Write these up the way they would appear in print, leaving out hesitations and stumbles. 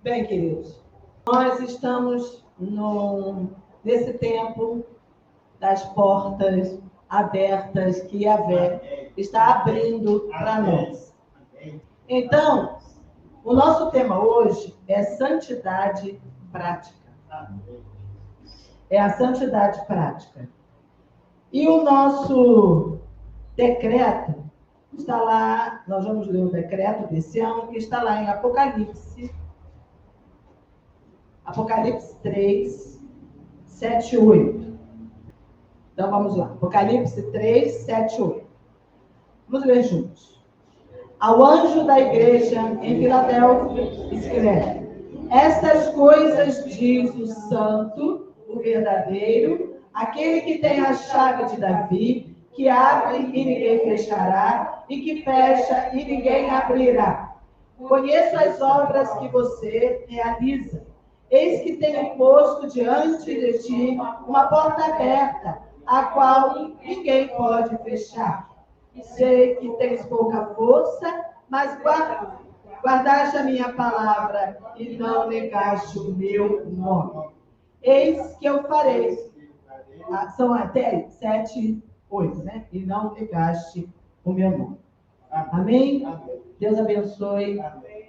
Bem, queridos, nós estamos nesse tempo das portas abertas que Yahvé está abrindo para nós. Então, o nosso tema hoje é santidade prática. É a santidade prática. E o nosso decreto está lá, nós vamos ler o decreto desse ano, que está lá em Apocalipse 3, 7 e 8. Então vamos lá, Apocalipse 3, 7 e 8. Vamos ler juntos. Ao anjo da igreja em Filadélfia, escreve: estas coisas diz o santo, o verdadeiro, aquele que tem a chave de Davi, que abre e ninguém fechará, e que fecha e ninguém abrirá. Conheço as obras que você realiza. Eis que tenho posto diante de ti uma porta aberta, a qual ninguém pode fechar. Sei que tens pouca força, mas guardaste a minha palavra e não negaste o meu nome. Eis que eu farei. São até 7, 8, né? E não negaste o meu nome. Amém? Deus abençoe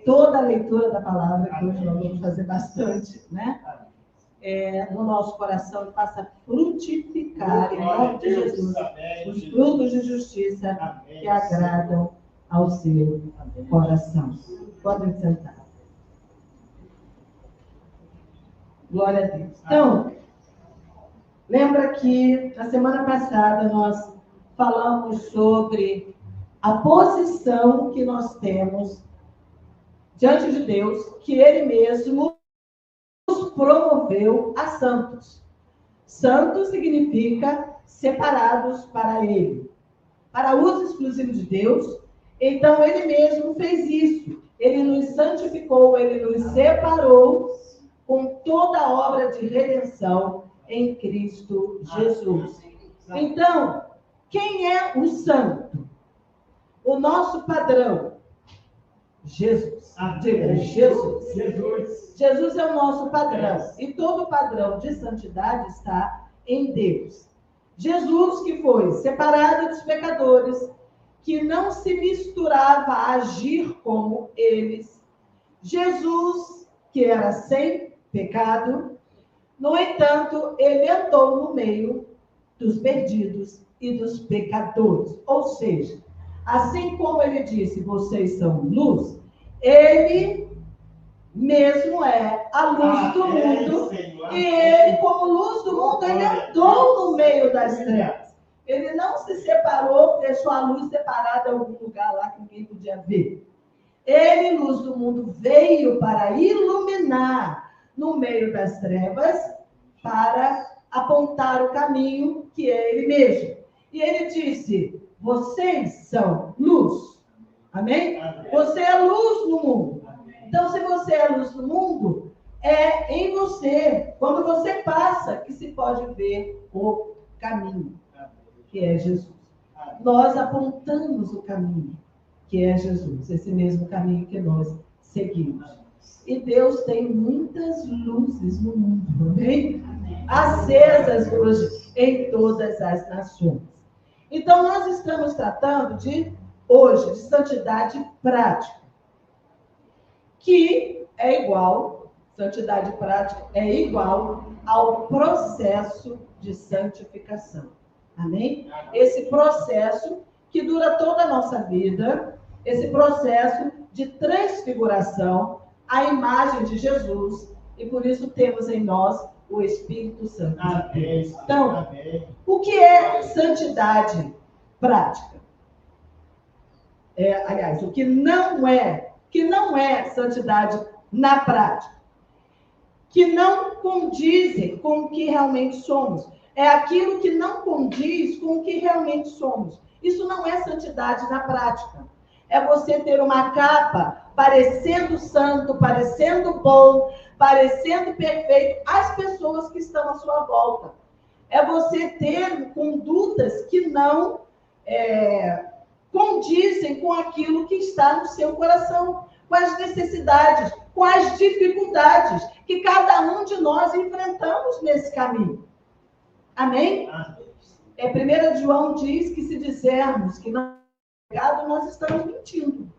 toda a leitura da palavra, que hoje nós vamos fazer bastante, né? No nosso coração, e faça frutificar, em nome de Jesus, os frutos de justiça que agradam ao seu coração. Podem sentar. Glória a Deus. Então, lembra que na semana passada nós falamos sobre a posição que nós temos diante de Deus, que Ele mesmo nos promoveu a santos. Santos significa separados para Ele, para uso exclusivo de Deus. Então, Ele mesmo fez isso. Ele nos santificou, Ele nos separou com toda a obra de redenção em Cristo Jesus. Então, quem é o santo? O nosso padrão, Jesus. Diga, Jesus. Jesus é o nosso padrão. E todo padrão de santidade está em Deus. Jesus, que foi separado dos pecadores, que não se misturava a agir como eles. Jesus, que era sem pecado, no entanto, ele andou no meio dos perdidos e dos pecadores. Ou seja, assim como ele disse, vocês são luz, ele mesmo é a luz do mundo, e ele, como luz do mundo, ele andou no meio das trevas. Ele não se separou, deixou a luz separada em algum lugar lá que ninguém podia ver. Ele, luz do mundo, veio para iluminar no meio das trevas, para apontar o caminho que é ele mesmo. E ele disse: vocês são luz. Amém? Você é luz no mundo. Então, se você é luz no mundo, é em você, quando você passa, que se pode ver o caminho, que é Jesus. Nós apontamos o caminho, que é Jesus, esse mesmo caminho que nós seguimos. E Deus tem muitas luzes no mundo, amém? Acesas hoje em todas as nações. Então, nós estamos tratando hoje de santidade prática, que é igual, santidade prática é igual ao processo de santificação. Amém? Esse processo que dura toda a nossa vida, esse processo de transfiguração à imagem de Jesus, e por isso temos em nós o Espírito Santo de Deus. Então, o que é santidade prática? Aliás, o que não é santidade na prática, que não condizem com o que realmente somos. É aquilo que não condiz com o que realmente somos. Isso não é santidade na prática. É você ter uma capa parecendo santo, parecendo bom, parecendo perfeito às pessoas que estão à sua volta. É você ter condutas que não condizem com aquilo que está no seu coração. com as necessidades, com as dificuldades que cada um de nós enfrentamos nesse caminho. Amém? 1 João diz que se dissermos que não é pecado, nós estamos mentindo.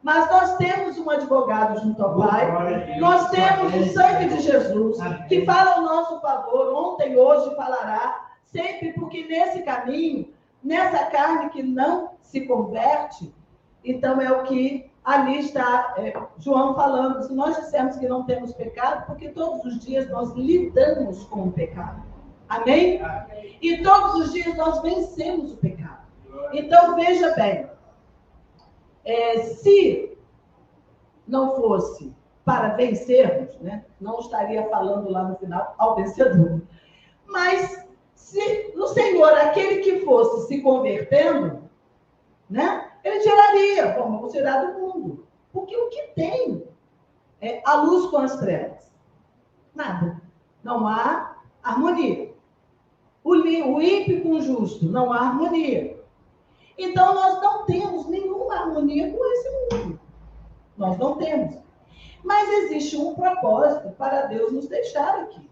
Mas nós temos um advogado junto ao Pai, nós temos o sangue de Jesus, que fala ao nosso favor, ontem, hoje, falará, sempre, porque nesse caminho, nessa carne que não se converte, então é o que ali está João falando, se nós dissermos que não temos pecado, porque todos os dias nós lidamos com o pecado. Amém? E todos os dias nós vencemos o pecado. Então, veja bem, se não fosse para vencermos, né, não estaria falando lá no final ao vencedor. Mas se no Senhor aquele que fosse se convertendo, né, ele tiraria, vamos tirar do mundo. Porque o que tem é a luz com as trevas? Nada. Não há harmonia. O ímpio com o justo, não há harmonia. Então, nós não temos nenhuma harmonia com esse mundo. Nós não temos. Mas existe um propósito para Deus nos deixar aqui.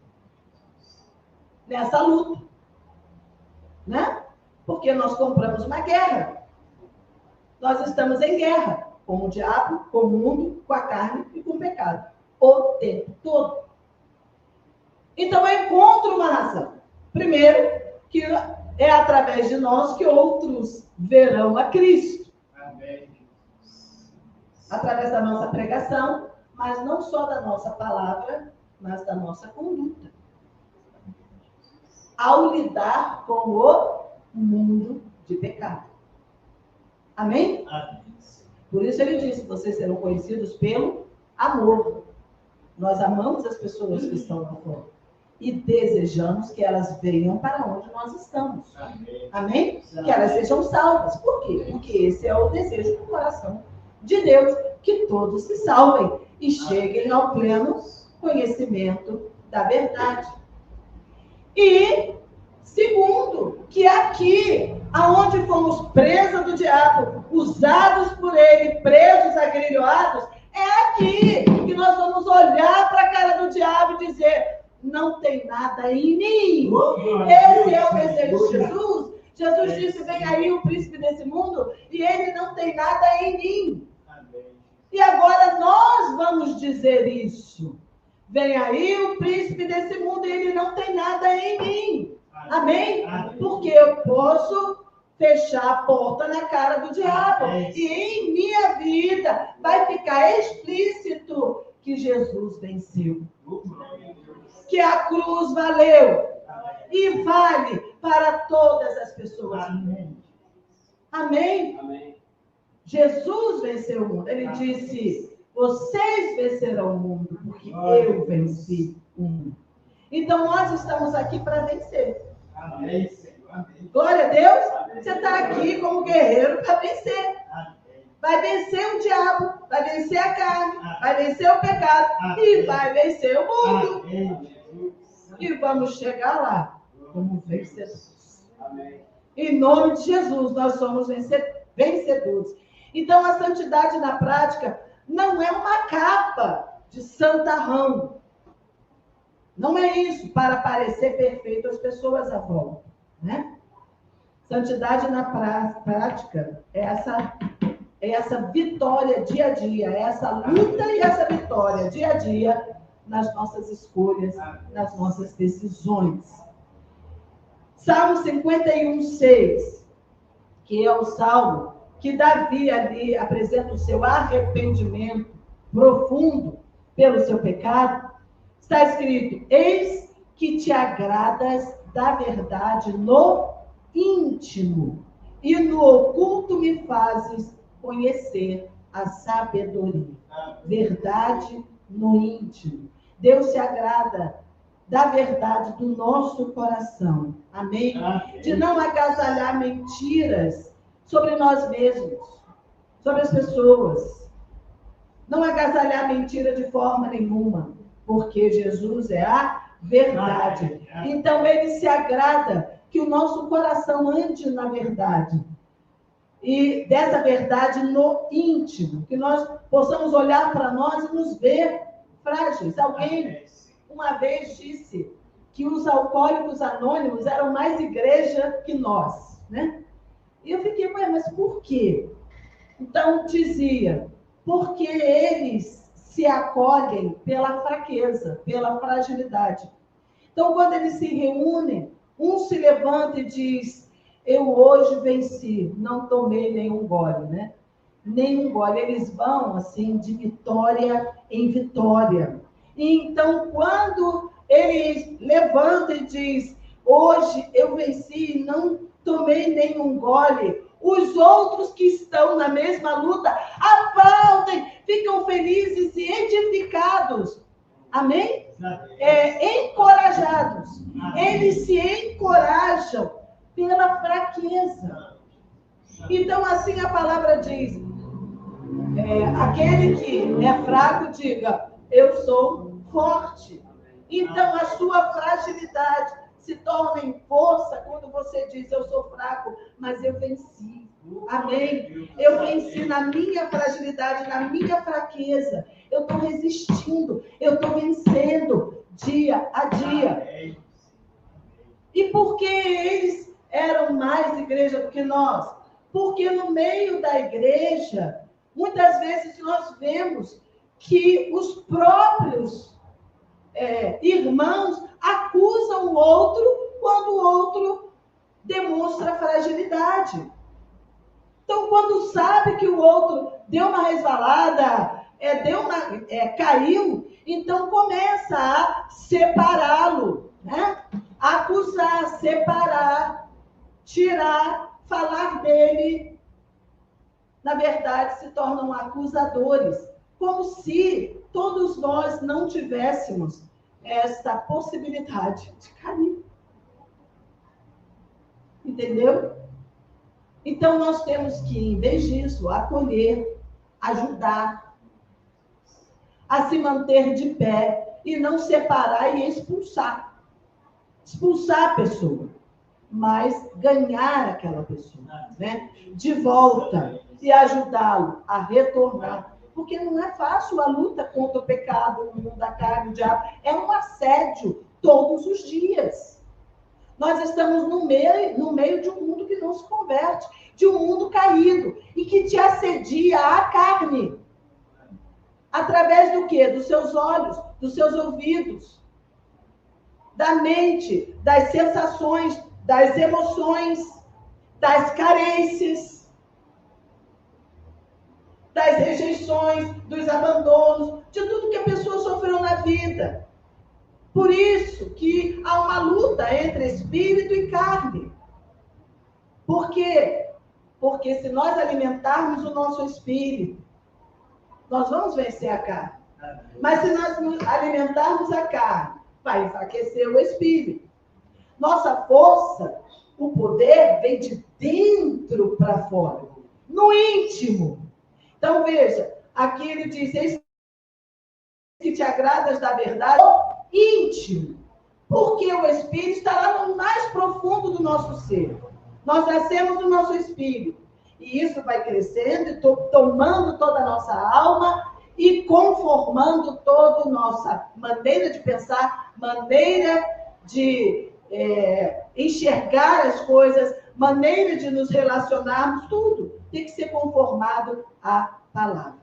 Nessa luta. Né? Porque nós compramos uma guerra. Nós estamos em guerra. Com o diabo, com o mundo, com a carne e com o pecado. O tempo todo. Então, eu encontro uma razão. Primeiro, que é através de nós que outros verão a Cristo. Amém. Através da nossa pregação, mas não só da nossa palavra, mas da nossa conduta. Ao lidar com o mundo de pecado. Amém? Amém. Por isso ele disse, vocês serão conhecidos pelo amor. Nós amamos as pessoas que estão lá fora. E desejamos que elas venham para onde nós estamos. Amém? Amém? Que elas sejam salvas. Por quê? Porque esse é o desejo do coração de Deus, que todos se salvem e cheguem ao pleno conhecimento da verdade. E, segundo, que aqui, aonde fomos presos do diabo, usados por ele, presos, agrilhoados, é aqui que nós vamos olhar para a cara do diabo e dizer... Não tem nada em mim. Esse é o desejo de Jesus. Jesus disse, vem aí o príncipe desse mundo e ele não tem nada em mim. E agora nós vamos dizer isso. Vem aí o príncipe desse mundo e ele não tem nada em mim. Amém? Porque eu posso fechar a porta na cara do diabo. E em minha vida vai ficar explícito que Jesus venceu. Que a cruz valeu e vale para todas as pessoas do mundo. Amém? Amém? Jesus venceu o mundo. Ele disse, vocês vencerão o mundo, porque eu venci o mundo. Então, nós estamos aqui para vencer. Amém, Senhor. Amém. Glória a Deus. Você está aqui como guerreiro para vencer. Vai vencer o diabo, vai vencer a carne, vai vencer o pecado e vai vencer o mundo. Amém. E vamos chegar lá como vencedores. Amém. Em nome de Jesus, nós somos vencedores. Então, a santidade na prática não é uma capa de santarrão. Não é isso, para parecer perfeito às pessoas à volta. Né? Santidade na prática é essa vitória dia a dia, é essa luta e essa vitória dia a dia nas nossas escolhas, nas nossas decisões. Salmo 51:6, que é o salmo que Davi ali apresenta o seu arrependimento profundo pelo seu pecado, está escrito, eis que te agradas da verdade no íntimo, e no oculto me fazes conhecer a sabedoria. Verdade no íntimo. Deus se agrada da verdade do nosso coração. Amém? Amém? De não agasalhar mentiras sobre nós mesmos, sobre as pessoas. Não agasalhar mentira de forma nenhuma, porque Jesus é a verdade. Então, ele se agrada que o nosso coração ande na verdade. e dessa verdade no íntimo, que nós possamos olhar para nós e nos ver frágeis. Alguém uma vez disse que os alcoólicos anônimos eram mais igreja que nós, né? E eu fiquei, mas por quê? Então dizia, porque eles se acolhem pela fraqueza, pela fragilidade. Então, quando eles se reúnem, um se levanta e diz, eu hoje venci, não tomei nenhum gole, né? Nenhum gole. Eles vão, assim, de vitória em vitória. E então, quando ele levanta e diz, hoje eu venci, não tomei nenhum gole, os outros que estão na mesma luta aplaudem, ficam felizes e edificados. Amém? Encorajados. Eles se encorajam pela fraqueza. Então, assim a palavra diz, aquele que é fraco, diga, eu sou forte. Então, a sua fragilidade se torna em força quando você diz, eu sou fraco, mas eu venci. Amém? Eu venci na minha fragilidade, na minha fraqueza. Eu estou resistindo, eu estou vencendo dia a dia. E por que eles eram mais igreja do que nós? Porque no meio da igreja, muitas vezes nós vemos que os próprios irmãos acusam o outro quando o outro demonstra fragilidade. Então, quando sabe que o outro deu uma resvalada, caiu, então começa a separá-lo, né? Acusar, separar, tirar, falar dele. Na verdade, se tornam acusadores, como se todos nós não tivéssemos esta possibilidade de cair. Entendeu? Então, nós temos que, em vez disso, acolher, ajudar, a se manter de pé e não separar e expulsar. Expulsar a pessoa, mas ganhar aquela pessoa, né? De volta e ajudá-lo a retornar. Porque não é fácil a luta contra o pecado, o mundo da carne, o diabo. É um assédio todos os dias. Nós estamos no meio de um mundo que não se converte, de um mundo caído, e que te assedia a carne. Através do quê? Dos seus olhos, dos seus ouvidos, da mente, das sensações, das emoções, das carências, das rejeições, dos abandonos, de tudo que a pessoa sofreu na vida. Por isso que há uma luta entre espírito e carne. Por quê? Porque se nós alimentarmos o nosso espírito, nós vamos vencer a carne. Mas se nós alimentarmos a carne, vai enfraquecer o espírito. Nossa força, o poder, vem de dentro para fora, no íntimo. Então, veja, aqui ele diz, eis que te agradas da verdade, íntimo, porque o Espírito está lá no mais profundo do nosso ser. Nós nascemos no nosso espírito, e isso vai crescendo e tomando toda a nossa alma e conformando toda a nossa maneira de pensar, maneira de enxergar as coisas, maneira de nos relacionarmos, tudo tem que ser conformado à palavra.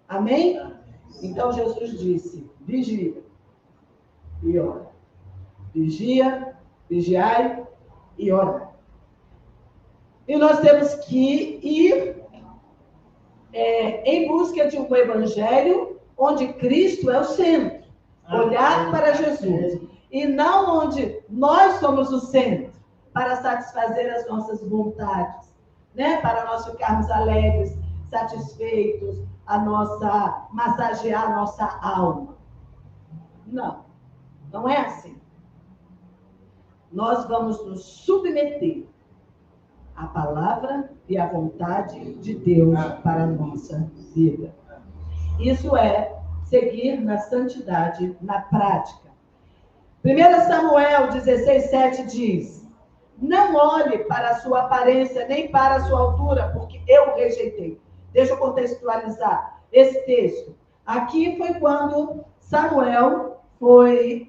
Amém? Então, Jesus disse, vigia e ora. Vigia, vigiai e ora. E nós temos que ir em busca de um evangelho onde Cristo é o centro. Olhar para Jesus. E não onde nós somos o centro para satisfazer as nossas vontades, né? Para nós ficarmos alegres, satisfeitos, massagear a nossa alma. Não, não é assim. Nós vamos nos submeter à palavra e à vontade de Deus para a nossa vida. Isso é seguir na santidade, na prática. 1 Samuel 16:7 diz, Não olhe para a sua aparência, nem para a sua altura, porque eu o rejeitei. Deixa eu contextualizar esse texto. Aqui foi quando Samuel foi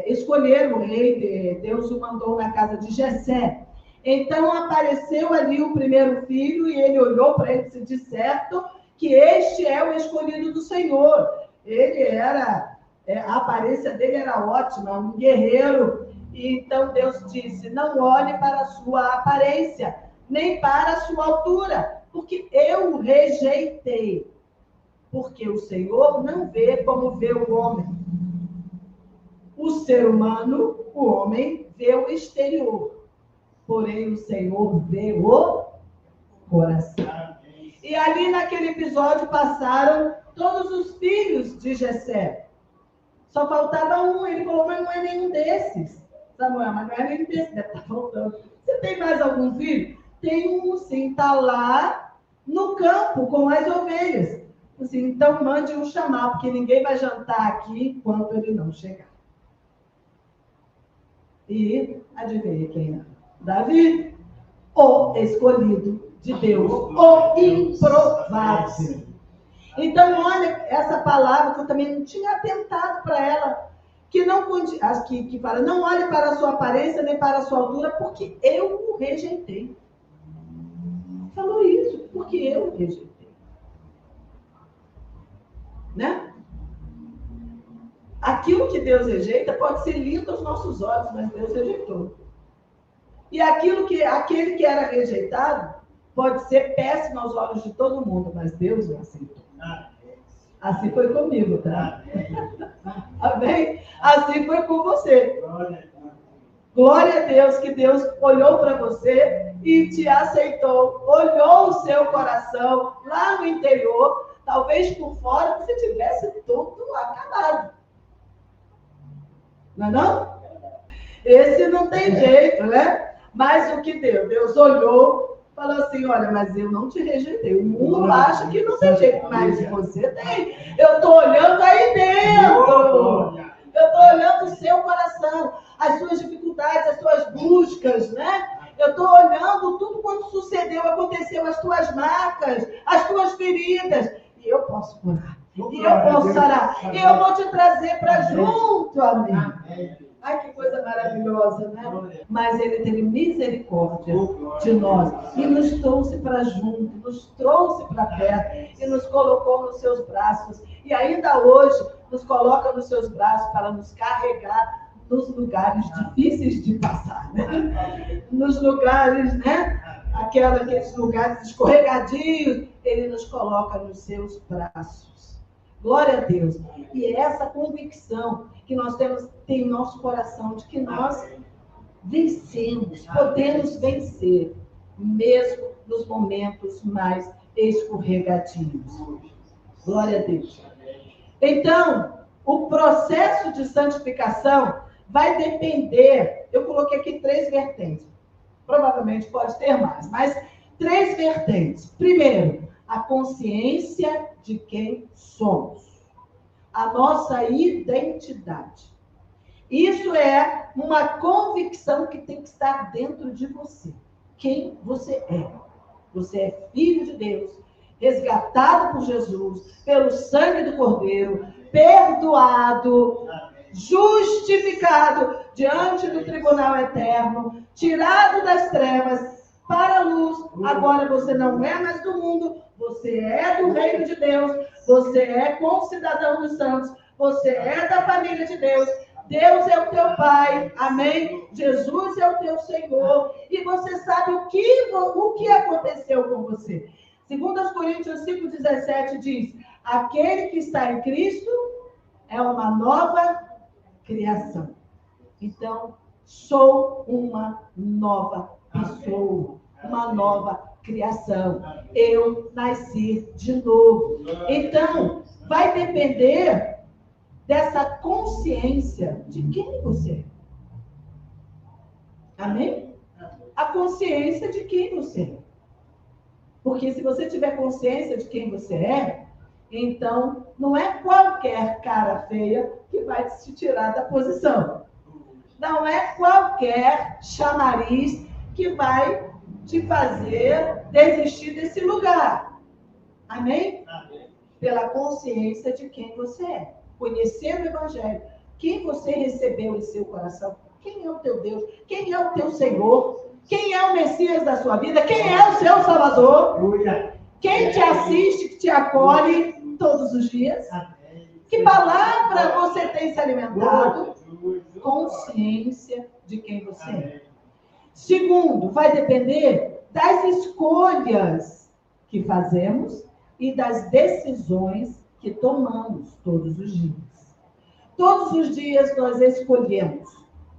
escolher o rei, Deus o mandou na casa de Jessé. Então apareceu ali o primeiro filho e ele olhou para ele e disse: de certo que este é o escolhido do Senhor. Ele era, a aparência dele era ótima, um guerreiro. E então Deus disse: não olhe para a sua aparência, nem para a sua altura, porque eu o rejeitei. Porque o Senhor não vê como vê o homem. O ser humano, o homem, vê o exterior. Porém, o Senhor vê o coração. E ali naquele episódio passaram todos os filhos de Jessé. Só faltava um. Ele falou: mas não é nenhum desses. Samuel, mas não é nenhum desses. Deve estar faltando. Você tem mais algum filho? Tem um, sim. Está lá no campo com as ovelhas. Assim, então mande um chamar, porque ninguém vai jantar aqui enquanto ele não chegar. E adivinha quem é? Davi, o escolhido de Deus, o improvável. Então, olha essa palavra que eu também não tinha atentado para ela, que fala: não olhe para a sua aparência nem para a sua altura, porque eu o rejeitei. Falou isso, porque eu o rejeitei. Né? Aquilo que Deus rejeita pode ser lindo aos nossos olhos, mas Deus rejeitou. E aquele que era rejeitado pode ser péssimo aos olhos de todo mundo, mas Deus o aceitou. Assim foi comigo, tá? Amém? Assim foi com você. Glória a Deus que Deus olhou para você e te aceitou. Olhou o seu coração lá no interior. Talvez por fora você tivesse tudo acabado. Não é não? Esse não tem jeito, né? Mas o que deu? Deus olhou, falou assim: olha, mas eu não te rejeitei. O mundo acha que não tem jeito, mas você tem. Eu estou olhando aí dentro. Eu estou olhando o seu coração, as suas dificuldades, as suas buscas, né? Eu estou olhando tudo quanto sucedeu, aconteceu, as tuas marcas, as tuas feridas. E eu posso curar. E eu posso sarar. E eu vou te trazer para junto a mim. Ai, que coisa maravilhosa, né? Mas ele teve misericórdia de nós e nos trouxe para junto, nos trouxe para perto e nos colocou nos seus braços. E ainda hoje nos coloca nos seus braços para nos carregar nos lugares difíceis de passar, né? Nos lugares, né? Aqueles lugares escorregadios, ele nos coloca nos seus braços. Glória a Deus. E é essa convicção que nós temos em nosso coração, de que nós vencemos, podemos vencer, mesmo nos momentos mais escorregadios. Glória a Deus. Então, o processo de santificação vai depender, eu coloquei aqui 3 vertentes, provavelmente pode ter mais, mas 3 vertentes. Primeiro, a consciência de quem somos, a nossa identidade. Isso é uma convicção que tem que estar dentro de você. Quem você é. Você é filho de Deus, resgatado por Jesus, pelo sangue do Cordeiro, perdoado, justificado diante do tribunal eterno, tirado das trevas para a luz. Agora você não é mais do mundo, você é do reino de Deus, você é concidadão dos santos, você é da família de Deus. Deus é o teu Pai, amém? Jesus é o teu Senhor. E você sabe o que aconteceu com você. 2 Coríntios 5,17 diz: aquele que está em Cristo é uma nova criação. Então, sou uma nova pessoa, uma nova criação. Eu nasci de novo. Então, vai depender dessa consciência de quem você é. Amém? A consciência de quem você é. Porque se você tiver consciência de quem você é, então não é qualquer cara feia que vai te tirar da posição. Não é qualquer chamariz que vai te fazer desistir desse lugar. Amém? Amém. Pela consciência de quem você é. Conhecer o Evangelho. Quem você recebeu em seu coração. Quem é o teu Deus? Quem é o teu Senhor? Quem é o Messias da sua vida? Quem é o seu Salvador? Quem te assiste, que te acolhe todos os dias? Que palavra você tem se alimentado? Consciência de quem você é. Segundo, vai depender das escolhas que fazemos e das decisões que tomamos todos os dias. Todos os dias nós escolhemos.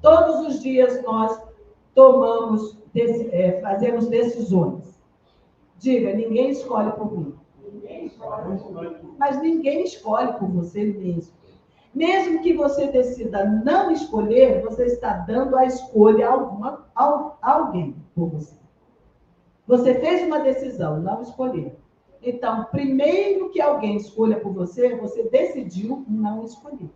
Todos os dias nós fazemos decisões. Diga, ninguém escolhe por mim. Mas ninguém escolhe por você mesmo. Mesmo que você decida não escolher, você está dando a escolha a alguém por você. Você fez uma decisão, não escolher. Então, primeiro que alguém escolha por você, você decidiu não escolher.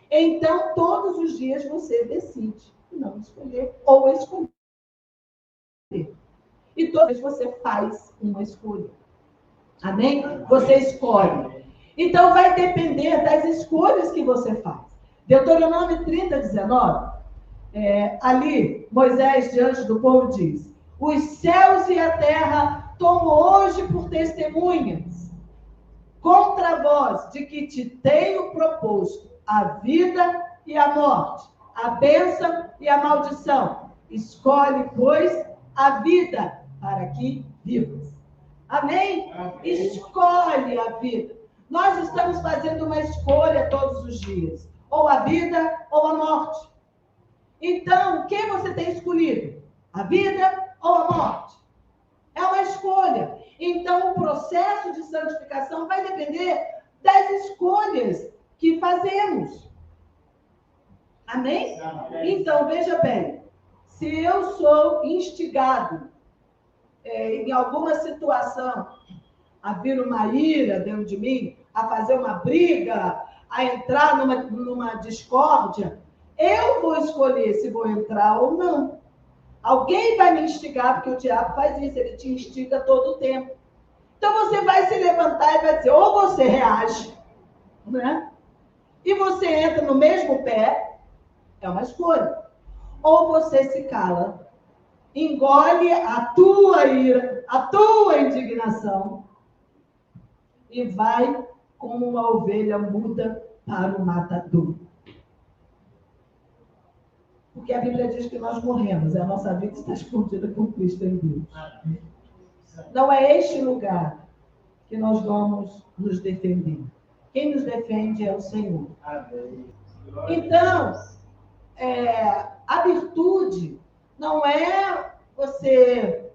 Então, todos os dias você decide não escolher ou escolher. E todas as vezes você faz uma escolha. Amém? Você escolhe. Então, vai depender das escolhas que você faz. Deuteronômio 30, 19, ali, Moisés, diante do povo, diz: os céus e a terra tomo hoje por testemunhas contra vós, de que te tenho proposto a vida e a morte, a bênção e a maldição. Escolhe, pois, a vida para que vivas. Amém? Escolhe a vida. Nós estamos fazendo uma escolha todos os dias. Ou a vida ou a morte. Então, o que você tem escolhido? A vida ou a morte? É uma escolha. Então, o processo de santificação vai depender das escolhas que fazemos. Amém? Então, veja bem. Se eu sou instigado em alguma situação a vir uma ira dentro de mim, a fazer uma briga, a entrar numa discórdia, eu vou escolher se vou entrar ou não. Alguém vai me instigar, porque o diabo faz isso, ele te instiga todo o tempo. Então você vai se levantar e vai dizer, ou você reage, né? E você entra no mesmo pé, é uma escolha. Ou você se cala, engole a tua ira, a tua indignação, e vai como uma ovelha muda para o matador. Porque a Bíblia diz que nós morremos, a nossa vida está escondida com Cristo em Deus. Não é este lugar que nós vamos nos defender. Quem nos defende é o Senhor. Então, a virtude não é você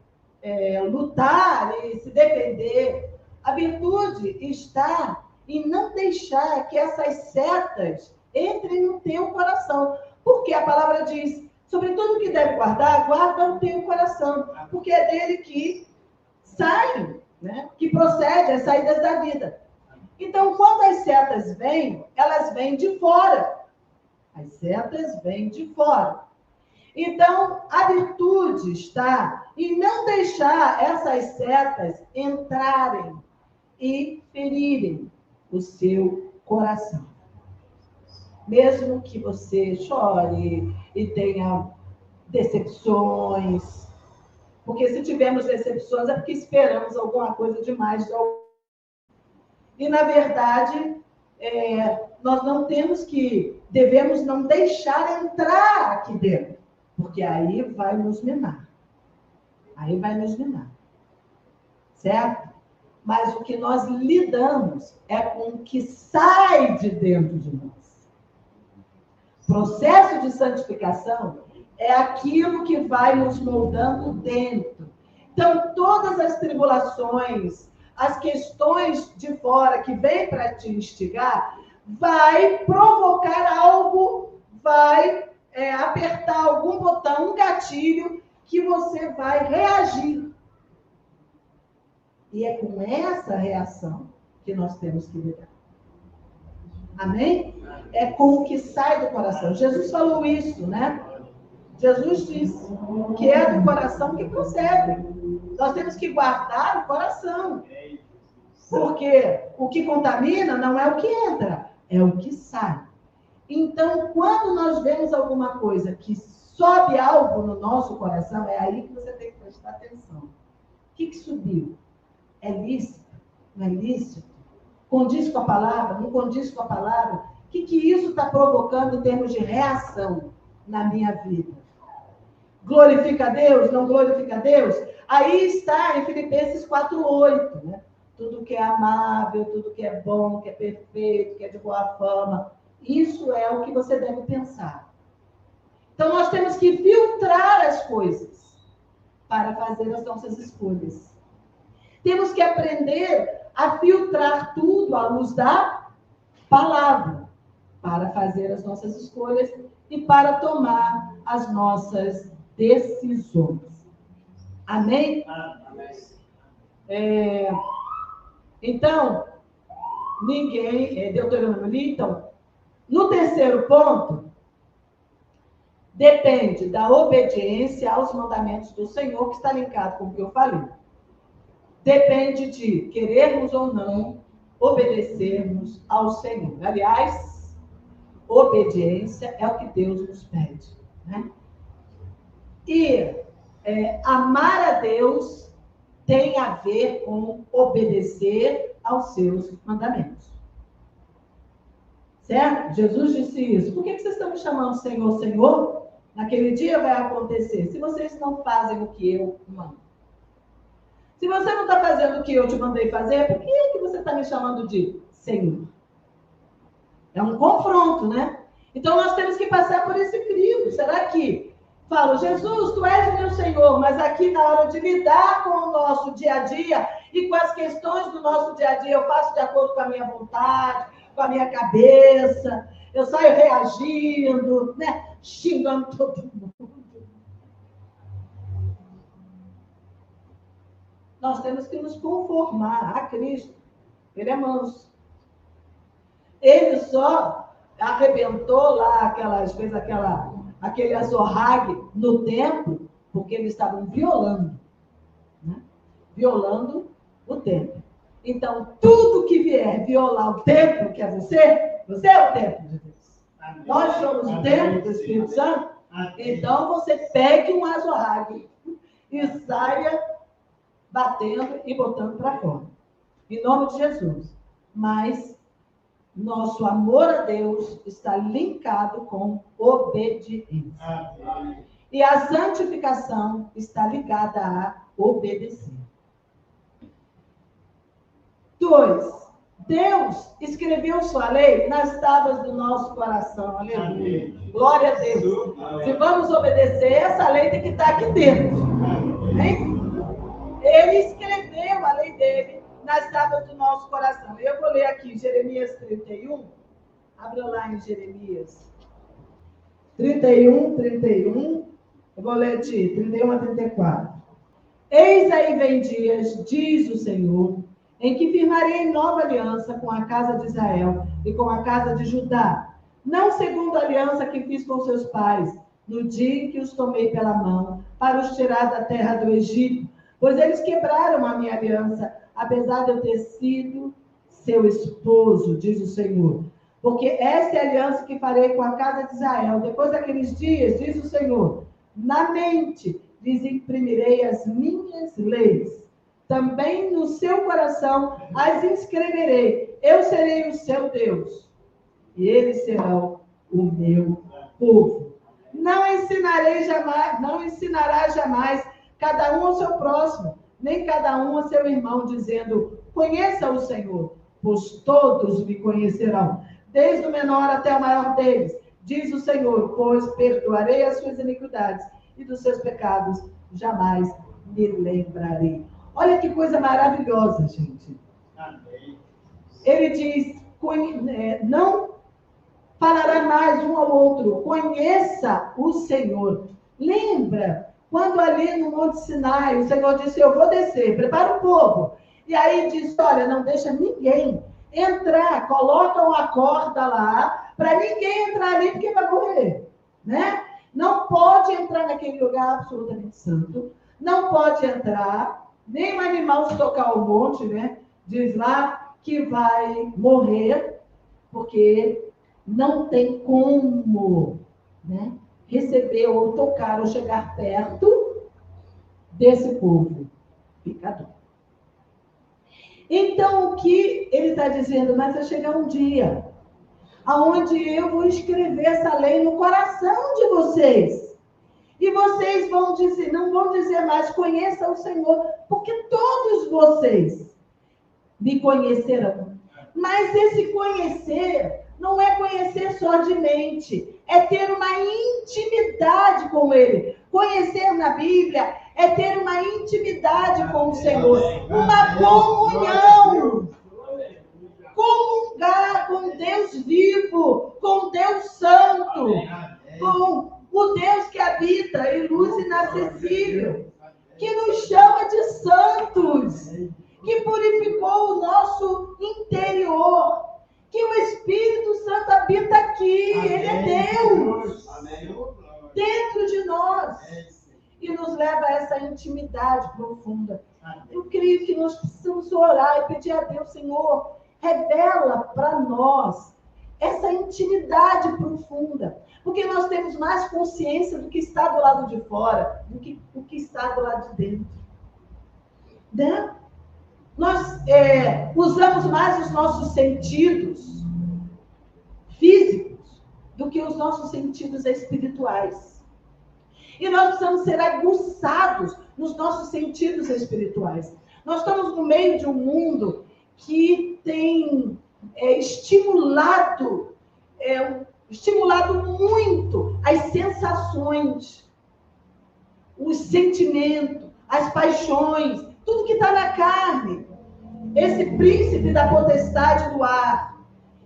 lutar e se defender. A virtude está em não deixar que essas setas entrem no teu coração. Porque a palavra diz, sobre tudo que deve guardar, guarda o teu coração. Porque é dele que saem, né? Que procede as saídas da vida. Então, quando as setas vêm, elas vêm de fora. As setas vêm de fora. Então, a virtude está em não deixar essas setas entrarem e ferirem o seu coração. Mesmo que você chore e tenha decepções, porque se tivermos decepções é porque esperamos alguma coisa demais de alguém. E, na verdade, nós não devemos não deixar entrar aqui dentro, porque aí vai nos minar. Aí vai nos minar. Certo? Mas o que nós lidamos é com o que sai de dentro de nós. Processo de santificação é aquilo que vai nos moldando dentro. Então, todas as tribulações, as questões de fora que vêm para te instigar, vai provocar algo, vai apertar algum botão, um gatilho, que você vai reagir. E é com essa reação que nós temos que lidar. Amém? É com o que sai do coração. Jesus falou isso, né? Jesus disse que é do coração que procede. Nós temos que guardar o coração. Porque o que contamina não é o que entra, é o que sai. Então, quando nós vemos alguma coisa que sobe algo no nosso coração, é aí que você tem que prestar atenção. O que subiu? É lícito? Não é lícito? Condiz com a palavra? Não condiz com a palavra? O que isso está provocando em termos de reação na minha vida? Glorifica a Deus? Não glorifica a Deus? Aí está em Filipenses 4:8, né? Tudo que é amável, tudo que é bom, que é perfeito, que é de boa fama. Isso é o que você deve pensar. Então, nós temos que filtrar as coisas para fazer as nossas escolhas. Temos que aprender a filtrar tudo à luz da palavra para fazer as nossas escolhas e para tomar as nossas decisões. Amém? Então, Deuteronômio, então, no terceiro ponto, depende da obediência aos mandamentos do Senhor, que está linkado com o que eu falei. Depende de querermos ou não obedecermos ao Senhor. Aliás, obediência é o que Deus nos pede, né? E amar a Deus tem a ver com obedecer aos seus mandamentos. Certo? Jesus disse isso. Por que vocês estão me chamando Senhor, Senhor? Naquele dia vai acontecer. Se vocês não fazem o que eu mando. Se você não está fazendo o que eu te mandei fazer, por que você está me chamando de Senhor? É um confronto, né? Então, nós temos que passar por esse crivo. Será que falo, Jesus, tu és o meu Senhor, mas aqui na hora de lidar com o nosso dia a dia e com as questões do nosso dia a dia, eu faço de acordo com a minha vontade, com a minha cabeça, eu saio reagindo, né? Xingando todo mundo. Nós temos que nos conformar a Cristo. Ele é manso. Ele só arrebentou lá fez aquele azorrague no templo, porque eles estavam violando, né? Violando o templo. Então, tudo que vier violar o templo, que é você é o templo de Deus. Amém. Nós somos o templo do Espírito Santo. Amém. Então, você pegue um azorrague e saia batendo e botando para fora. Em nome de Jesus. Mas nosso amor a Deus está linkado com obediência. Amém. E a santificação está ligada a obedecer. 2. Deus escreveu sua lei nas tábuas do nosso coração. Aleluia. Amém. Glória a Deus. Amém. Se vamos obedecer, essa lei tem que estar aqui dentro. Amém? Ele escreveu a lei dele nas tábuas do nosso coração. Eu vou ler aqui Jeremias 31. Abra lá em Jeremias 31. Eu vou ler de 31 a 34. Eis aí vem dias, diz o Senhor, em que firmarei nova aliança com a casa de Israel e com a casa de Judá, não segundo a aliança que fiz com seus pais, no dia em que os tomei pela mão, para os tirar da terra do Egito, pois eles quebraram a minha aliança, apesar de eu ter sido seu esposo, diz o Senhor. Porque esta é a aliança que farei com a casa de Israel. Depois daqueles dias, diz o Senhor, na mente lhes imprimirei as minhas leis. Também no seu coração as inscreverei. Eu serei o seu Deus. E eles serão o meu povo. Não ensinará jamais cada um ao seu próximo, nem cada um ao seu irmão, dizendo, conheça o Senhor, pois todos me conhecerão, desde o menor até o maior deles, diz o Senhor, pois perdoarei as suas iniquidades e dos seus pecados jamais me lembrarei. Olha que coisa maravilhosa, gente. Amém. Ele diz, não falará mais um ao outro, conheça o Senhor. Lembra, quando ali no Monte Sinai, o Senhor disse, eu vou descer, prepara o povo. E aí diz, olha, não deixa ninguém entrar, coloca uma corda lá, para ninguém entrar ali, porque vai morrer, né? não pode entrar naquele lugar absolutamente santo, não pode entrar, nem o animal se tocar o monte, né? Diz lá que vai morrer, porque não tem como, né, receber ou tocar ou chegar perto desse povo pecador. Então, o que ele está dizendo? Mas vai chegar um dia aonde eu vou escrever essa lei no coração de vocês. E vocês vão dizer, não vão dizer mais, conheça o Senhor, porque todos vocês me conhecerão. Mas esse conhecer não é conhecer só de mente, é ter uma intimidade com Ele. Conhecer na Bíblia é ter uma intimidade com o Senhor, uma comunhão. Comungar com Deus vivo, com Deus santo, com o Deus que habita em luz inacessível, que nos chama de santos, que purificou o nosso interior, que o Espírito Santo habita aqui, Ele é Deus, dentro de nós, e nos leva a essa intimidade profunda. Eu creio que nós precisamos orar e pedir a Deus, Senhor, revela para nós essa intimidade profunda, porque nós temos mais consciência do que está do lado de fora, do que o que está do lado de dentro. Né? Nós usamos mais os nossos sentidos físicos do que os nossos sentidos espirituais. E nós precisamos ser aguçados nos nossos sentidos espirituais. Nós estamos no meio de um mundo que tem estimulado muito as sensações, os sentimentos, as paixões, tudo que está na carne. Esse príncipe da potestade do ar.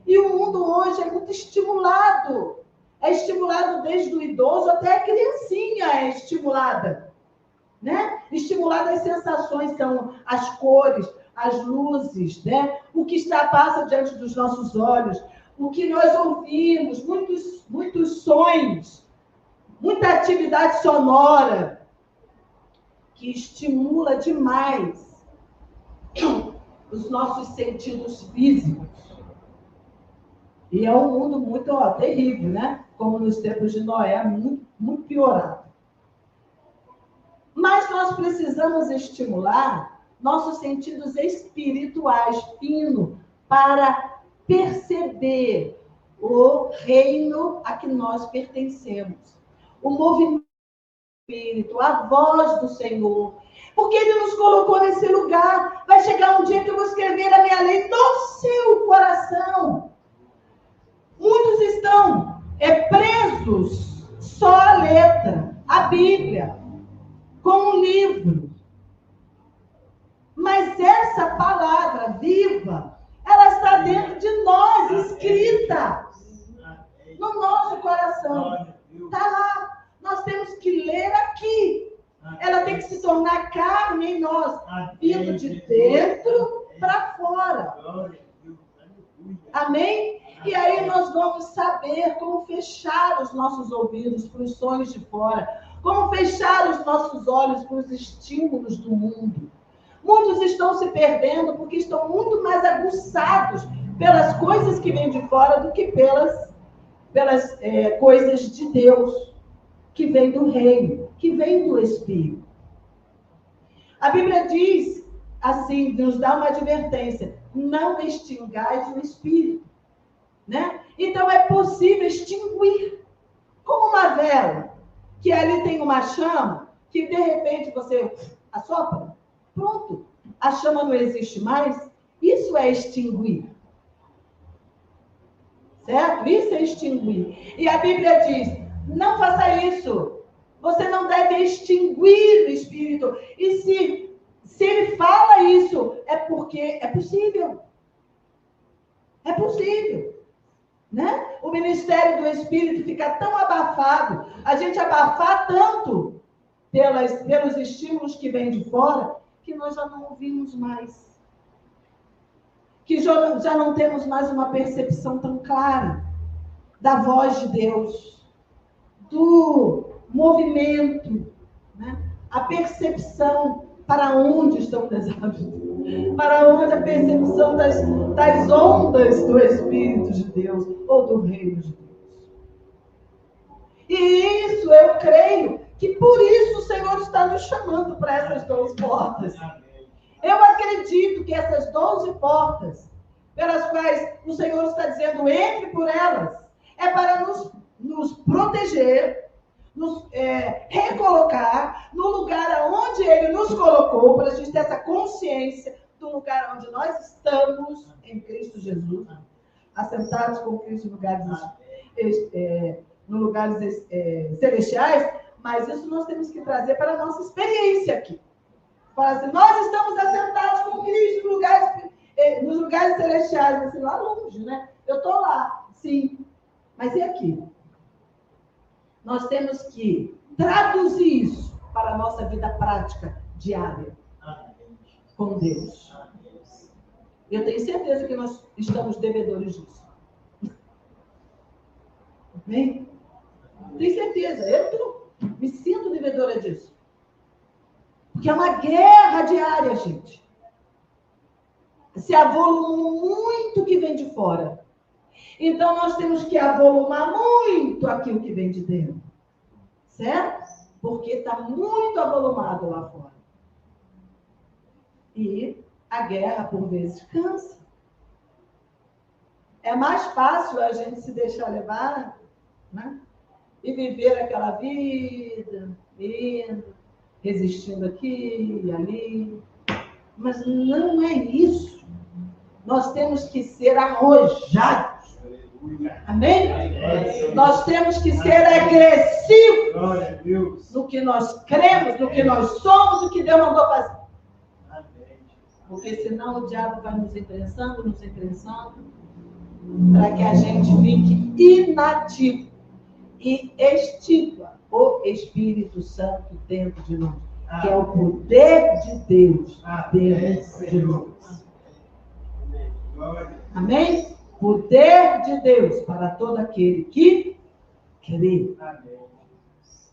E o mundo hoje é muito estimulado. É estimulado desde o idoso até a criancinha é estimulada. Né? Estimulada as sensações, são as cores, as luzes, né? O que passa diante dos nossos olhos, o que nós ouvimos, muitos sons, muita atividade sonora que estimula demais os nossos sentidos físicos. E é um mundo muito terrível, né? Como nos tempos de Noé, muito piorado. Mas nós precisamos estimular nossos sentidos espirituais finos para perceber o reino a que nós pertencemos. O movimento do Espírito, a voz do Senhor. Porque Ele nos colocou nesse lugar. Vai chegar um dia que eu vou escrever a minha lei no seu coração. Muitos estão presos só à letra, à Bíblia, com um livro. Mas essa palavra viva, ela está dentro de nós, escrita no nosso coração. Está lá. Nós temos que ler aqui. Ela tem que se tornar carne em nós, vindo de dentro para fora. Amém? E aí nós vamos saber como fechar os nossos ouvidos para os sons de fora, como fechar os nossos olhos para os estímulos do mundo. Muitos estão se perdendo porque estão muito mais aguçados pelas coisas que vêm de fora do que pelas coisas de Deus, que vem do reino, que vem do Espírito. A Bíblia diz, assim, nos dá uma advertência: não extingais o Espírito. Né? Então é possível extinguir, como uma vela, que ali tem uma chama, que de repente você assopra, pronto, a chama não existe mais. Isso é extinguir. Certo? Isso é extinguir. E a Bíblia diz, não faça isso. Você não deve extinguir o Espírito. E se ele fala isso, é porque é possível. É possível. Né? O ministério do Espírito fica tão abafado, a gente abafar tanto pelos estímulos que vêm de fora, que nós já não ouvimos mais. Que já não temos mais uma percepção tão clara da voz de Deus. do movimento, né? A percepção para onde estão as aves, para onde a percepção das ondas do Espírito de Deus ou do reino de Deus. E isso eu creio que por isso o Senhor está nos chamando para essas 12 portas. Eu acredito que essas 12 portas, pelas quais o Senhor está dizendo, entre por elas, é para nos proteger, nos recolocar no lugar onde Ele nos colocou, para a gente ter essa consciência do lugar onde nós estamos em Cristo Jesus, assentados com Cristo no lugares celestiais, mas isso nós temos que trazer para a nossa experiência aqui. Fala assim, nós estamos assentados com Cristo nos lugares celestiais, assim, lá longe, né? Eu estou lá, sim, mas e aqui? Nós temos que traduzir isso para a nossa vida prática diária com Deus. Eu tenho certeza que nós estamos devedores disso. Amém? Tenho certeza. Eu me sinto devedora disso. Porque é uma guerra diária, gente. Se avolumou muito o que vem de fora. Então, nós temos que avolumar muito aquilo que vem de dentro. Certo? Porque está muito avolumado lá fora. E a guerra, por vezes, cansa. É mais fácil a gente se deixar levar, né? E viver aquela vida, indo, resistindo aqui e ali. Mas não é isso. Nós temos que ser arrojados. Amém? Nós temos que ser agressivos no que nós cremos, no que nós somos, no que Deus mandou fazer. Porque senão o diabo vai nos imprensando, para que a gente fique inativo e extinua o Espírito Santo dentro de nós, que é o poder de Deus dentro de nós. Amém? Poder de Deus para todo aquele que crê.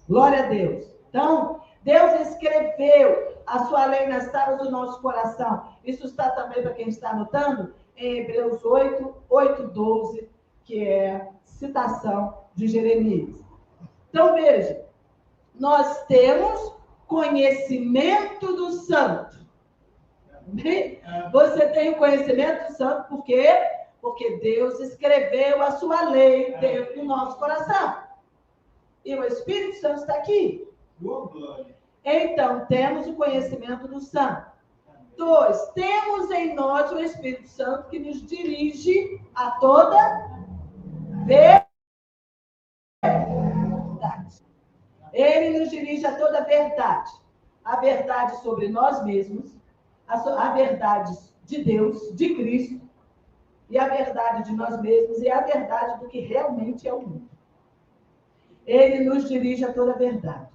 Glória a Deus. Então, Deus escreveu a sua lei nas tábuas do nosso coração. Isso está também, para quem está anotando, em Hebreus 8:12, que é citação de Jeremias. Então, veja, nós temos conhecimento do santo. Amém? Você tem o conhecimento do santo por quê? Porque Deus escreveu a sua lei dentro do nosso coração. E o Espírito Santo está aqui. Então, temos o conhecimento do santo. 2, temos em nós o Espírito Santo que nos dirige a toda verdade. Ele nos dirige a toda verdade. A verdade sobre nós mesmos, a verdade de Deus, de Cristo, e a verdade de nós mesmos, e a verdade do que realmente é o mundo. Ele nos dirige a toda verdade.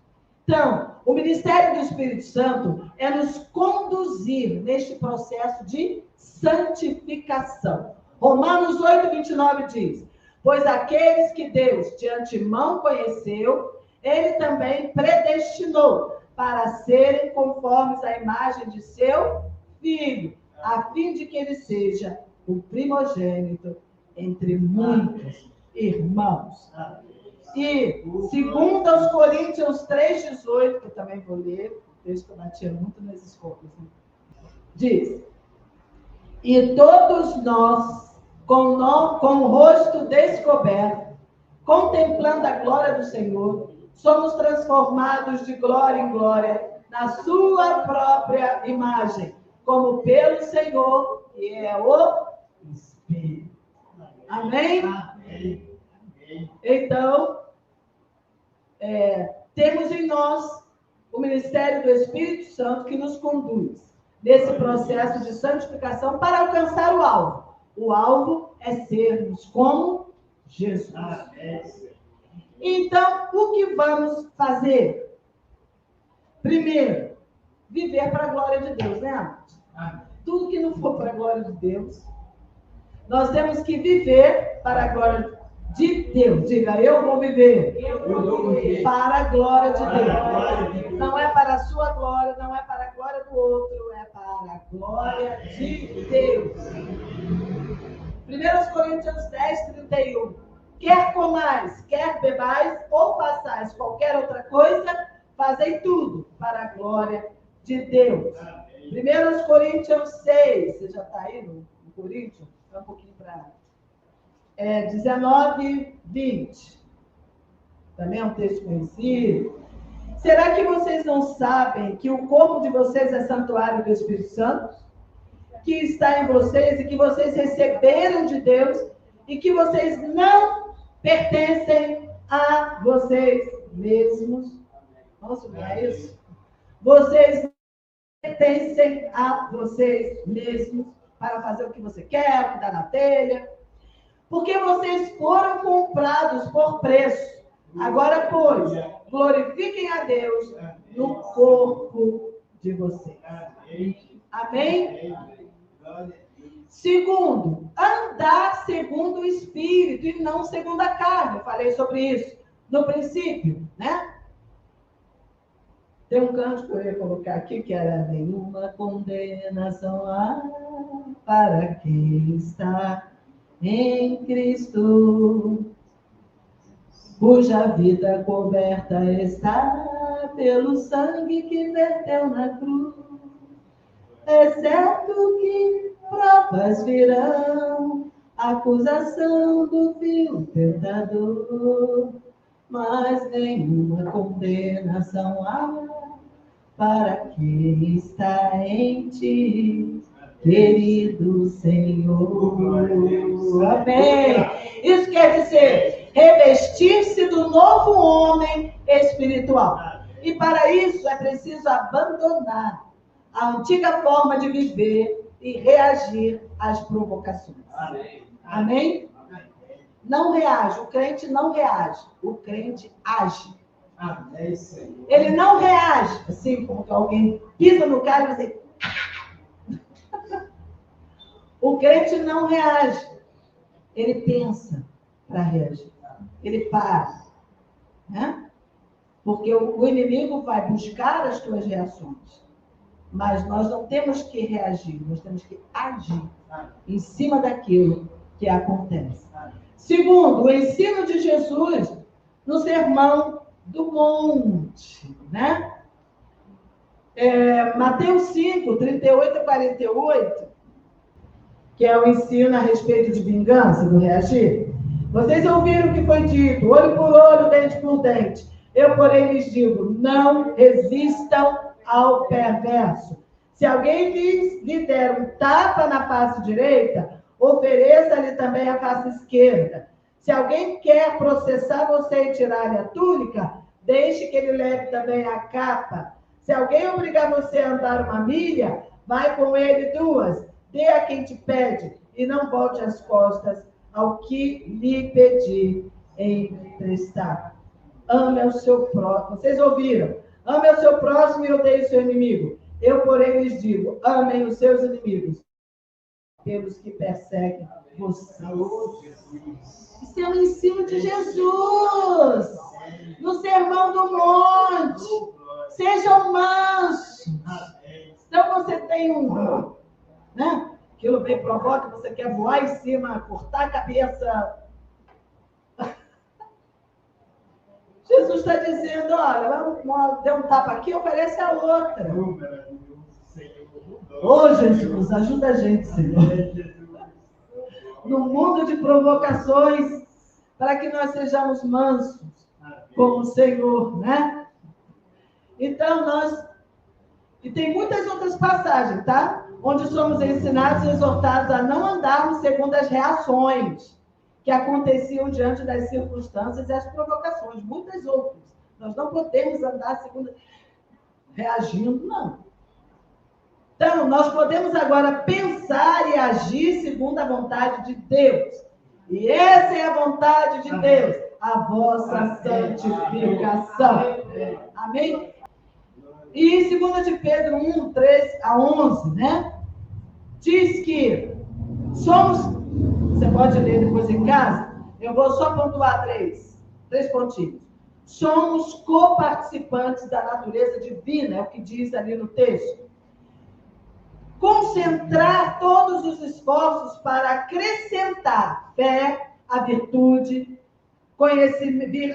Então, o ministério do Espírito Santo é nos conduzir neste processo de santificação. Romanos 8:29 diz, pois aqueles que Deus de antemão conheceu, Ele também predestinou para serem conformes à imagem de seu Filho, a fim de que ele seja o primogênito entre muitos irmãos. E, segundo aos Coríntios 3:18, que eu também vou ler, o texto que eu batia muito nas escolas, né? Diz, e todos nós, com o rosto descoberto, contemplando a glória do Senhor, somos transformados de glória em glória, na sua própria imagem, como pelo Senhor, que é o Espírito. Amém? Amém. Então, temos em nós o ministério do Espírito Santo que nos conduz nesse processo de santificação para alcançar o alvo. O alvo é sermos como Jesus. Então, o que vamos fazer? Primeiro, viver para a glória de Deus, né? Tudo que não for para a glória de Deus, nós temos que viver para a glória de Deus. de Deus. Diga, eu vou viver para a glória de Deus. Não é para a sua glória, não é para a glória do outro, é para a glória de Deus. 1 Coríntios 10, 31. Quer comais, quer bebais ou façais qualquer outra coisa, fazei tudo para a glória de Deus. 1 Coríntios 6, você já está aí no Coríntios? Vai um pouquinho para 19, 20. Também é um texto conhecido. Será que vocês não sabem que o corpo de vocês é santuário do Espírito Santo? Que está em vocês e que vocês receberam de Deus e que vocês não pertencem a vocês mesmos? Vamos subir isso? Vocês não pertencem a vocês mesmos para fazer o que você quer, o que dá na telha. Porque vocês foram comprados por preço. Agora, pois, glorifiquem a Deus no corpo de vocês. Amém? Segundo, andar segundo o Espírito e não segundo a carne. Eu falei sobre isso no princípio, né? Tem um canto que eu ia colocar aqui, que era nenhuma condenação há para quem está em Cristo, cuja vida coberta está pelo sangue que verteu na cruz. É certo que provas virão, acusação do vil tentador, mas nenhuma condenação há para quem está em ti, querido Senhor. Amém. Isso quer dizer revestir-se do novo homem espiritual. E para isso é preciso abandonar a antiga forma de viver e reagir às provocações. Amém? Amém? Não reage, o crente não reage, o crente age. Amém, Senhor. Ele não reage, assim como que alguém pisa no cara e você... O crente não reage, ele pensa para reagir, ele para, né? Porque o inimigo vai buscar as tuas reações, mas nós não temos que reagir, nós temos que agir em cima daquilo que acontece. Segundo, o ensino de Jesus no Sermão do Monte, né? Mateus 5, 38 a 48, que é o ensino a respeito de vingança, do reagir. Vocês ouviram o que foi dito, olho por olho, dente por dente. Eu, porém, lhes digo, não resistam ao perverso. Se alguém lhe der um tapa na face direita, ofereça-lhe também a face esquerda. Se alguém quer processar você e tirar-lhe a túnica, deixe que ele leve também a capa. Se alguém obrigar você a andar 1 milha, vai com ele 2. Dê a quem te pede e não volte as costas ao que lhe pedir emprestar. Ame ao seu próximo. Vocês ouviram? Ame ao seu próximo e odeie o seu inimigo. Eu, porém, lhes digo, amem os seus inimigos, pelos que perseguem vocês. Isso é o ensino de Jesus. No Sermão do Monte. Sejam mansos. Então você tem né? Aquilo vem provoca, você quer voar em cima, cortar a cabeça. Jesus está dizendo, olha, deu um tapa aqui, oferece a outra. Ô, Jesus, ajuda a gente, Senhor. No mundo de provocações, para que nós sejamos mansos, como o Senhor, né? Então, e tem muitas outras passagens, tá? Onde somos ensinados e exortados a não andarmos segundo as reações que aconteciam diante das circunstâncias e as provocações. Muitas outras. Nós não podemos andar segundo... reagindo, não. Então, nós podemos agora pensar e agir segundo a vontade de Deus. E essa é a vontade de Deus, a vossa santificação. Amém? E em 2 de Pedro 1, 3 a 11, né? Diz que somos, você pode ler depois em casa, Eu vou só pontuar três pontinhos. Somos coparticipantes da natureza divina, é o que diz ali no texto. Concentrar todos os esforços para acrescentar fé, a virtude,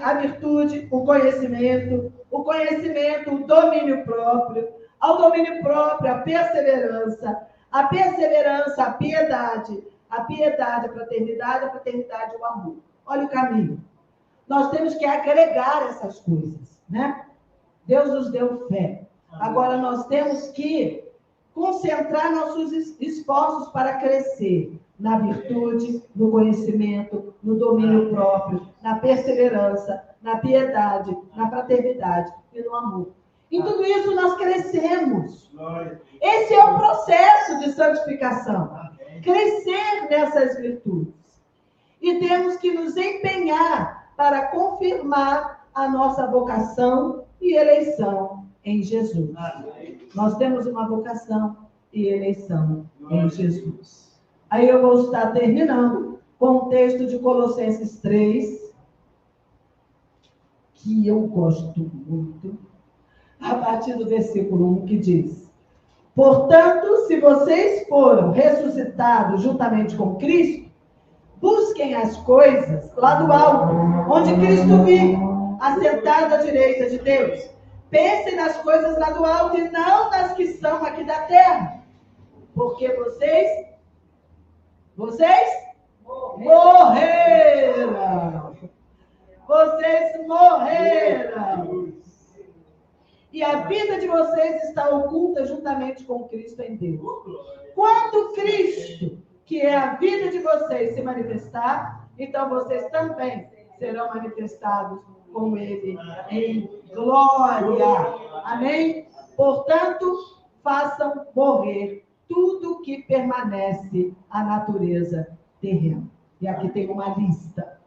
a virtude, o conhecimento, o domínio próprio, ao domínio próprio, a perseverança, a piedade, a fraternidade, o amor. Olha o caminho. Nós temos que agregar essas coisas, né? Deus nos deu fé. Agora nós temos que concentrar nossos esforços para crescer na virtude, no conhecimento, no domínio próprio, na perseverança, na piedade, na fraternidade e no amor. Em tudo isso nós crescemos. Esse é o processo de santificação. Crescer nessas virtudes. E temos que nos empenhar para confirmar a nossa vocação e eleição em Jesus. Nós temos uma vocação e eleição em Jesus. Aí eu vou estar terminando com o texto de Colossenses 3, que eu gosto muito, a partir do versículo 1, que diz: portanto, se vocês foram ressuscitados juntamente com Cristo, busquem as coisas lá do alto, onde Cristo vive, assentado à direita de Deus. Pensem nas coisas lá do alto e não nas que são aqui da terra. Porque vocês morreram. Vocês morreram. E a vida de vocês está oculta juntamente com Cristo em Deus. Quando Cristo, que é a vida de vocês, se manifestar, então vocês também serão manifestados com Ele em glória. Amém? Portanto, façam morrer tudo que permanece à natureza terrena. E aqui tem uma lista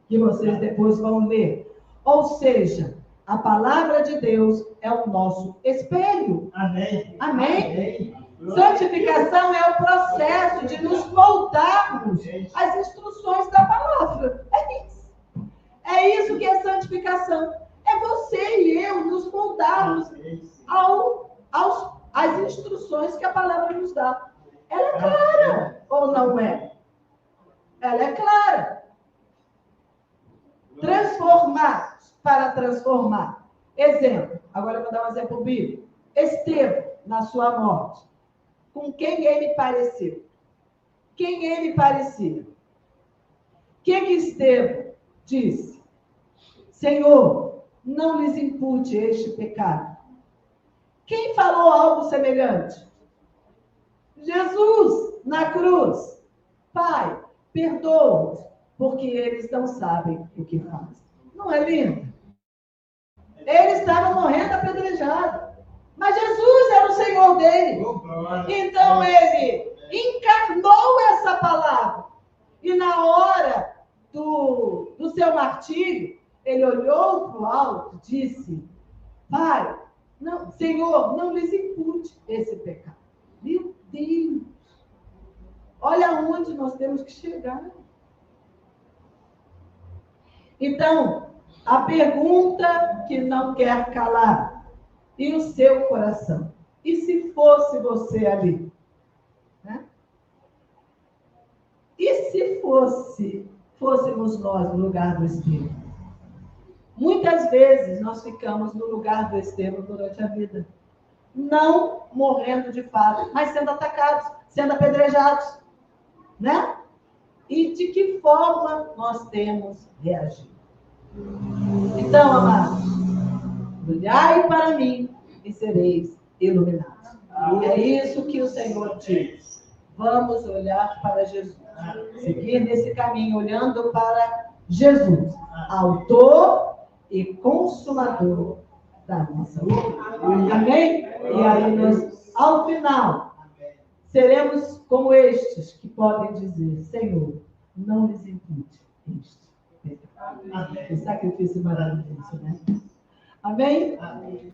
que vocês depois vão ler. Ou seja, a palavra de Deus é o nosso espelho. Amém? Amém? Santificação é o processo de nos voltarmos às instruções da palavra. É isso. É isso que é santificação. É você e eu nos voltarmos às instruções que a palavra nos dá. Ela é clara ou não é? Ela é clara. Transformar para transformar. Exemplo. Agora eu vou dar um exemplo bíblico. Estevão, na sua morte. Com quem ele pareceu? Quem ele parecia? O que Estevão disse? Senhor, não lhes impute este pecado. Quem falou algo semelhante? Jesus, na cruz. Pai, perdoa-os, porque eles não sabem o que fazem. Não é lindo? Eles estavam morrendo apedrejados. Mas Jesus era o Senhor dele. Então ele encarnou essa palavra. E na hora do seu martírio, ele olhou para o alto e disse: Pai, não, Senhor, não lhes impute esse pecado. Meu Deus! Olha onde nós temos que chegar. Então, a pergunta que não quer calar. E o seu coração? E se fosse você ali? Né? E se fôssemos nós no lugar do Estevão? Muitas vezes nós ficamos no lugar do Estevão durante a vida. Não morrendo de fato, mas sendo atacados, sendo apedrejados. Né? E de que forma nós temos reagido? Então, amados, olhai para mim e sereis iluminados. É isso que o Senhor diz. Vamos olhar para Jesus. Seguir nesse caminho, olhando para Jesus, autor e consumador da nossa vida. Amém? E aí nós, ao final, seremos como estes que podem dizer: Senhor, não lhes impute este pecado. Que sacrifício maravilhoso, né? Amém? Amém.